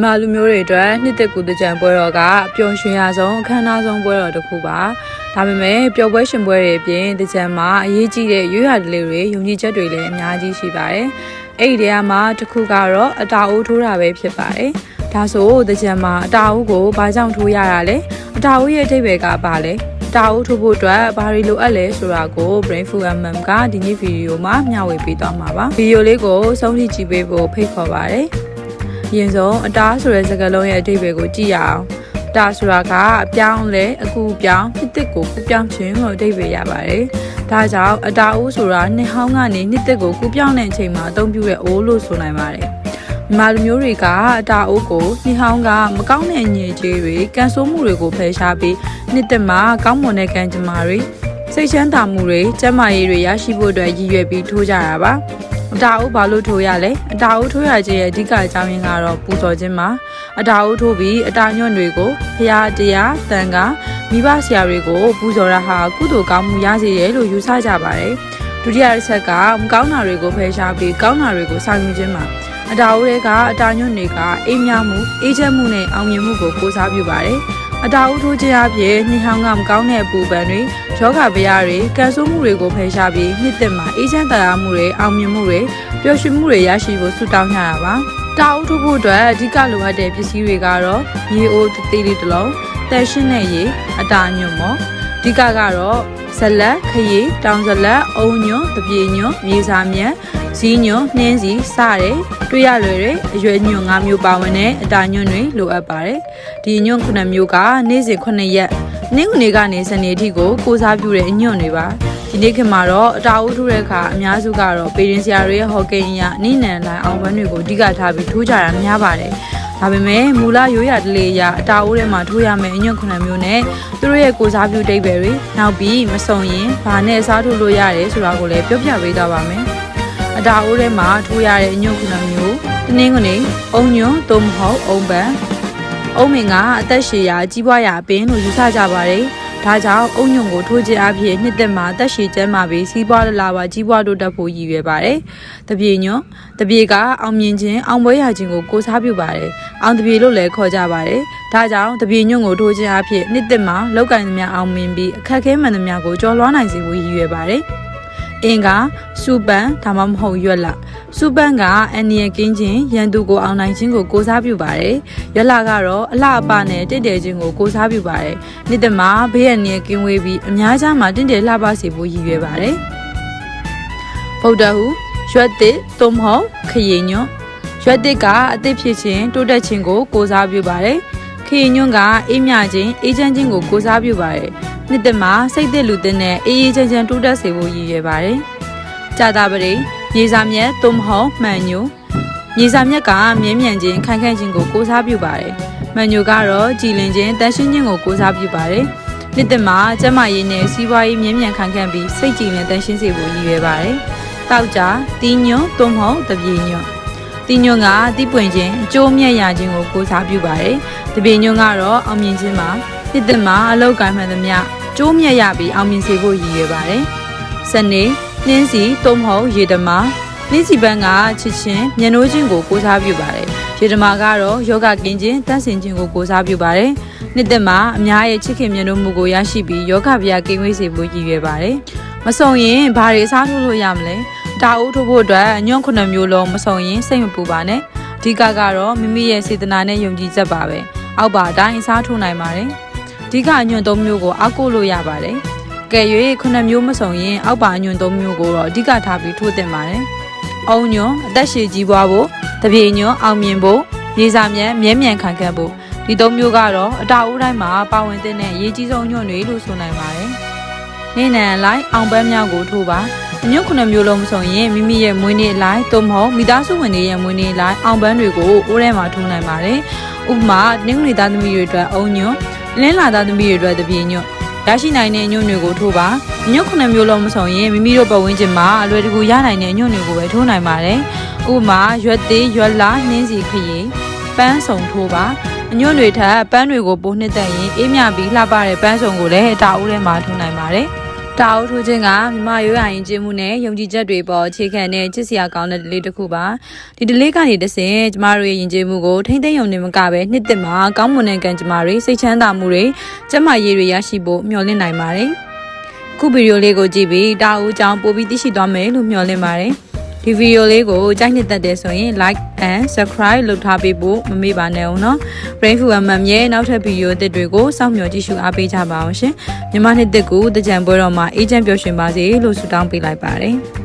မာလူမျိုးတွေအတွက်နှစ်သက်ကူတကြံပွဲတော်ကပျော်ရွှင်ရဆုံးအခမ်းအနားဆုံးပွဲတော်တစ်ခုပါဒါပေမဲ့ပျော်ပွဲရှင်ပွဲတွေအပြင်တကြံမှာအရေးကြီးတဲ့ရွေးရဒလေးတွေယုံကြည်ချက်တွေလည်းအများကြီးရှိပါတယ်အဲ့ဒီနေရာမှာတစ်ခုကတော့အတာအိုးထိုးတာပဲဖြစ်ပါတယ်ဒါဆိုတကြံမှာအတာအိုးကိုဘာကြောင့်ထိုးရတာလဲအတာအိုးရဲ့အဓိပ္ပာယ်ကဘာလဲတာအိုးထိုးဖို့အတွက်ဘာတွေလိုအပ်လဲဆိုတာကို Brain Food MM ကဒီနေ့ဗီဒီယိုမှာမျှဝေပေးသွားမှာပါဗီဒီယိုလေးကိုဆုံးဖြတ်ကြည့်ပေးဖို့ဖိတ်ခေါ်ပါတယ်အရင်ဆုံးအတားဆိုတဲ့စကားလုံးရဲ့အဓိပ္ပာယ်ကိုကြည့်ရအောင်အတားဆိုတာကအပြောင်းလဲအကူပြောင်းနှစ်သက်ကိုကူပြောင်းခြင်းလို့အဓိပ္ပာယ်ရပါတယ်ဒါကြောင့်အတားအိုးဆိုတာနှစ်ဟောင်းကနေနှစ်သက်ကိုကူပြောင်းတဲ့အချိန်မှာအသုံးပြုတဲ့အိုးလို့ဆိုနိုင်ပါတယ်မြန်မာလူမျိုးတွေကအတာအိုးကိုနှစ်ဟောင်းကမကောင်းတဲ့အငြိအကျေးတွေကန်ဆိုးမှုတွေကိုဖယ်ရှားပြီးနှစ်သက်မှာကောင်းမွန်တဲ့ကံကြမ္မာတွေစိတ်ချမ်းသာမှုတွေကျန်းမာရေးတွေရရှိဖို့အတွက်ရည်ရွယ်ပြီးထိုးကြတာပါအတာအိုးဘာလို့ထိုးရလဲအတာအိုးထိုးရခြင်းရဲ့အဓိကအကြောင်းရင်းကတော့ပူဇော်ခြင်းပါအတာအိုးထိုးပြီးအတာညွန့်တွေကိုဖရာတရားတန်ခါမိဘဆရာတွေကိုပူဇော်တာဟာကုသိုလ်ကောင်းမှုရစေတယ်လို့ယူဆကြပါတယ်ဒုတိယတစ်ချက်ကမကောင်းတာတွေကိုဖယ်ရှားပြီးကောင်းတာတွေကိုဆောင်ယူခြင်းပါအတာအိုးတွေကအတာညွန့်တွေကအေးမြမှုအေးချမ်းမှုနဲ့အောင်မြင်မှုကိုကိုးစားပြုပါတယ်အတာအိုးထိုးခြင်းအပြင်နှစ်ဟောင်းကမကောင်းတဲ့အပူပန်တွေယောဂဗျာတွေကံဆိုးမှုတွေကိုဖယ်ရှားပြီးနှစ်သက်မှာအေးချမ်းသာမှုတွေအောင်မြင်မှုတွေပျော်ရွှင်မှုတွေရရှိဖို့ဆုတောင်းကြတာပါတာအိုးထိုးဖို့အတွက်အဓိကလိုအပ်တဲ့ပစ္စည်းတွေကတော့ရေအိုးသေးလေးတစ်လုံးတန်ရှင်းတဲ့ရေအတာညွန့်ပေါ့အဓိကကတော့ဇလက်ခရီးတောင်ဇလက်အုံညွန့်တပြေညွန့်မြေစာမြက်ဇီးညွန့်နှင်းစီစတဲ့တွေ့ရလွယ်တဲ့အရွယ်ညွန့်5မျိုးပါဝင်တဲ့အတာညွန့်တွေလိုအပ်ပါတယ်ဒီညွန့်9မျိုးကနေ့စဉ်9ရက်နေ့ကနေကနေစနေအထိကိုစားပြုတဲ့အညွန့်တွေပါဒီနေ့ခေတ်မှာတော့အတာအိုးထိုးတဲ့အခါအများစုကတော့ပေရင်ဆရာတွေရဲ့ဟော်ကိန်းအရနိနန်လိုင်းအောင်ပန်းတွေကိုအဓိကထားပြီးထိုးကြတာများပါတယ်ဒါပေမဲ့မူလရိုးရာတလေးအရအတာအိုးထဲမှာထိုးရမယ့်အညွန့်9မျိုးနဲ့သူတို့ရဲ့ကိုစားပြုတိတ်ပဲတွေနောက်ပြီးမစုံရင်ဘာနဲ့စားထိုးလို့ရတယ်ဆိုတာကိုလည်းပြောပြပေးသွားပါမယ်အတာအိုးထဲမှာထိုးရတဲ့အညွန့်9မျိုးတနင်္ဂနွေအုံညွန့်သို့မဟုတ်အုံပန်းအုံမင်ကအသက်ရှည်ရာကြီးပွားရာအပင်လို့ယူဆကြပါတယ်ဒါကြောင့်အုံညွန့်ကိုထိုးခြင်းအဖြစ်နှစ်သက်မှာတက်ရှည်ကျန်းမာပြီးစီးပွားလာပါကြီးပွားတိုးတက်ဖို့ရည်ရွယ်ပါတယ်။တပြေညွန့်တပြေကအောင်မြင်ခြင်းအောင်ပွဲရခြင်းကိုစားပြုပါတယ်။အောင်တပြေလို့လည်းခေါ်ကြပါတယ်။ဒါကြောင့်တပြေညွန့်ကိုထိုးခြင်းအဖြစ်နှစ်သက်မှာလောက်ကင်သမျှအောင်မြင်ပြီးအခက်ခဲမှန်သမျှကိုကျော်လွှားနိုင်စေဖို့ရည်ရွယ်ပါတယ်။အင်ကစူပန်ဒါမှမဟုတ်ရွက်လစူပန်ကအန်နီယကင်းခြင်းရန်သူကိုအောင်နိုင်ခြင်းကိုစားပြုပါတယ်ရွက်လကတော့အလှအပနဲ့တင့်တယ်ခြင်းကိုစားပြုပါတယ်နေ့တမှာဘေးရန်နီယကင်းဝေးပြီးအများကြားမှာတင့်တယ်လှပစေဖို့ရည်ရွယ်ပါတယ်ဗုဒ္ဓဟူရွက်တစ်သို့မဟုတ်ခရီညွန့်ရွက်တစ်ကအသစ်ဖြစ်ခြင်းတိုးတက်ခြင်းကိုစားပြုပါတယ်ခရီညွန့်ကအေးမြခြင်းအေးချမ်းခြင်းကိုစားပြုပါတယ်နှစ်သက်မှာစိတ်သက်လူသက်နဲ့အေးအေးချမ်းချမ်းတိုးတက်စေဖို့ရည်ရွယ်ပါတယ်။ကြာတာပရိမြေစာမြက်သို့မဟုတ်မှန်ညိုမြေစာမြက်ကမြဲမြံခြင်းခိုင်ခန့်ခြင်းကိုစားပြုပါတယ်။မှန်ညိုကတော့ကြည်လင်ခြင်းတန်ရှင်းခြင်းကိုစားပြုပါတယ်။နှစ်သက်မှာကျန်းမာရေးနဲ့စီးပွားရေးမြဲမြံခိုင်ခန့်ပြီးစိတ်ကြည်လင်တန်ရှင်းစေဖို့ရည်ရွယ်ပါတယ်။တောက်ကြတီးညွန့်သို့မဟုတ်တပြေညွန့်တီးညွန့်ကတီးပွင့်ခြင်းအကျိုးမြတ်ရခြင်းကိုစားပြုပါတယ်။တပြေညွန့်ကတော့အောင်မြင်ခြင်းမှာနှစ်သက်မှာအလောက်ကိုင်းမှန်သမျှကျိုးမြတ်ရပြီးအောင်မြင်စေဖို့ရည်ရွယ်ပါတယ်။စနေနှင်းစီသို့မဟုတ်ရေတမာနှင်းစီပန်းကချစ်ချင်းမျက်နှိုးခြင်းကိုစားပြုပါတယ်။ရေတမာကတော့ယောဂကင်းခြင်းတန့်စင်ခြင်းကိုစားပြုပါတယ်။နှစ်သက်မှာအများရဲ့ချစ်ခင်မျက်နှာမှုကိုရရှိပြီးယောဂဗျာကင်းဝေးစေဖို့ရည်ရွယ်ပါတယ်။မစုံရင်ဘာတွေအစားထိုးလို့ရမလဲ။တာအိုးထိုးဖို့အတွက်ညွန့်9မျိုးလုံးမစုံရင်စိတ်မပူပါနဲ့။အဓိကတော့မိမိရဲ့စေတနာနဲ့ယုံကြည်ချက်ပါပဲ။အောက်ပါအတိုင်းအစားထိုးနိုင်ပါတယ်။အဓိကအညွန့်3မျိုးကိုအောက်ကိုလို့ရပါတယ်။ကဲ၍9မျိုးမစုံရင်အောက်ပါအညွန့်3မျိုးကိုတော့အဓိကထားပြီးထိုးသင့်ပါတယ်။အုံညွန့်အသက်ရှည်ကြီးပွားဖို့တပြေညွန့်အောင်မြင်ဖို့မြေစာမြက်မြဲမြံခိုင်ခန့်ဖို့ဒီ3မျိုးကတော့အတာအိုးတိုင်းမှာပါဝင်တဲ့အရေးကြီးဆုံးညွန့်တွေလို့ဆိုနိုင်ပါတယ်။နေ့နံလိုက်အောင်ပန်းများကိုထိုးပါအညွန့်9မျိုးလုံးမစုံရင်မိမိရဲ့မွေးနေ့အလိုက်သို့မဟုတ်မိသားစုဝင်တွေရဲ့မွေးနေ့အလိုက်အောင်ပန်းတွေကိုအိုးထဲမှာထိုးနိုင်ပါတယ်။ဥပမာနှင်းငွေသားသမီးတွေအတွက်အုံညွန့်လင်းလာသားသမီးတွေအတွက်တပြေညွန့်ရရှိနိုင်တဲ့ညွန့်တွေကိုထိုးပါညွန့်9မျိုးလုံးမစုံရင်မိမိတို့ပတ်ဝန်းကျင်မှာအလွယ်တကူရနိုင်တဲ့ညွန့်တွေကိုပဲထိုးနိုင်ပါတယ်ဥပမာရွက်သေးရွက်လာနှင်းစီခရီပန်းစုံထိုးပါအညွန့်တွေထက်ပန်းတွေကိုပိုနှစ်သက်ရင်အေးမြပြီးလှပတဲ့ပန်းစုံကိုလည်းအတာအိုးထဲမှာထိုးနိုင်ပါတယ် တာအုပ်ထိုးခြင်းကမြမရိုးရာရင်ကျင်းမှုနဲ့ယုံကြည်ချက်တွေပေါ်အခြေခံတဲ့ချစ်စရာကောင်းတဲ့ delay တစ်ခုပါဒီ delay ကနေတဆင့်ကျမတို့ရဲ့ယဉ်ကျေးမှုကိုထိမ့်သိမ်းရုံနဲ့မကပဲနှစ်သက်မှာကောင်းမွန်တဲ့ကံကြမ္မာတွေစိတ်ချမ်းသာမှုတွေကျန်းမာရေးတွေရရှိဖို့မျှော်လင့်နိုင်ပါတယ်ခုဗီဒီယိုလေးကိုကြည့်ပြီးတာအုပ်အကြောင်းပိုပြီးသိရှိသွားမယ်လို့မျှော်လင့်ပါတယ်ဒီဗီဒီယိုလေးကိုကြိုက်နှစ်သက်တဲ့ဆိုရင် like and subscribe လုပ်ထားပေးဖို့မမေ့ပါနဲ့ဦးနော် Brain Food MM ရဲ့နောက်ထပ်ဗီဒီယိုအသစ်တွေကိုစောင့်မျှော်ကြည့်ရှုအားပေးကြပါအောင်ရှင်မြန်မာနှစ်သစ်ကူတကြံပွဲတော်မှာအေးချမ်းပျော်ရွှင်ပါစေလို့ဆုတောင်းပေးလိုက်ပါတယ်